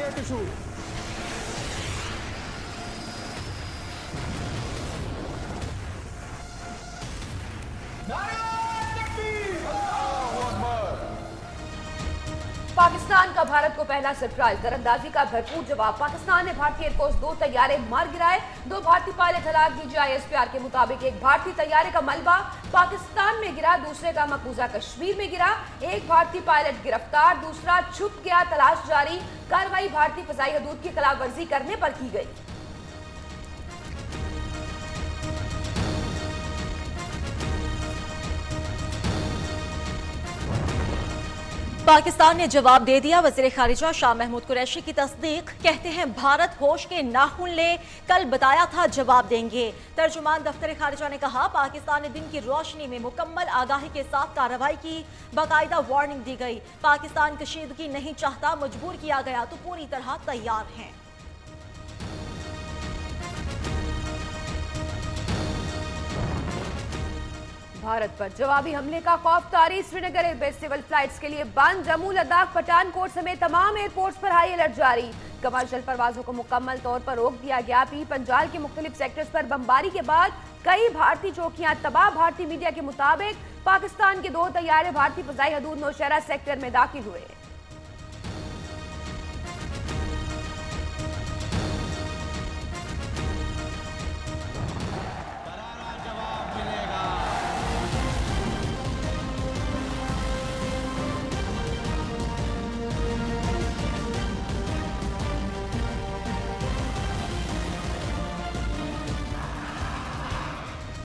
alert issued. Pakistan का भारत को पहला सरप्राइज, दरअंदाजी का भरपूर जवाब। पाकिस्तान ने भारतीय एयरफोर्स 2 तैयारे मार गिराए, 2 भारतीय पायलट हलाक। DGISPR के मुताबिक एक भारतीय तैयारे का मलबा पाकिस्तान में गिरा, दूसरे का मकबूजा कश्मीर में गिरा। एक भारतीय पायलट गिरफ्तार, दूसरा छुप गया, तलाश जारी। कार्रवाई भारतीय फजाई हदूद की खिलाफ वर्जी करने पर की गई। पाकिस्तान ने जवाब दे दिया। वज़ीर खारिजा शाह महमूद कुरैशी की तस्दीक, कहते हैं भारत होश के नाखून ले, कल बताया था जवाब देंगे। तर्जुमान दफ्तर खारिजा ने कहा, पाकिस्तान ने दिन की रोशनी में मुकम्मल आगाही के साथ कार्रवाई की, बाकायदा वार्निंग दी गई। पाकिस्तान कशीदगी नहीं चाहता, मजबूर किया गया तो पूरी तरह तैयार हैं। भारत पर जवाबी हमले का खौफ तारी, श्रीनगर एयरबेस सिविल फ्लाइट्स के लिए बंद। जम्मू, लद्दाख, पठानकोट समेत तमाम एयरपोर्ट्स पर हाई अलर्ट जारी। कमर्शियल परवाजों को मुकम्मल तौर पर रोक दिया गया। पंजाल के मुख्तलिफ सेक्टर्स पर बमबारी के बाद कई भारतीय चौकियां तबाह। भारतीय मीडिया के मुताबिक पाकिस्तान के 2 तैयारे भारतीय फजाई हदूद नौशहरा सेक्टर में दाखिल हुए।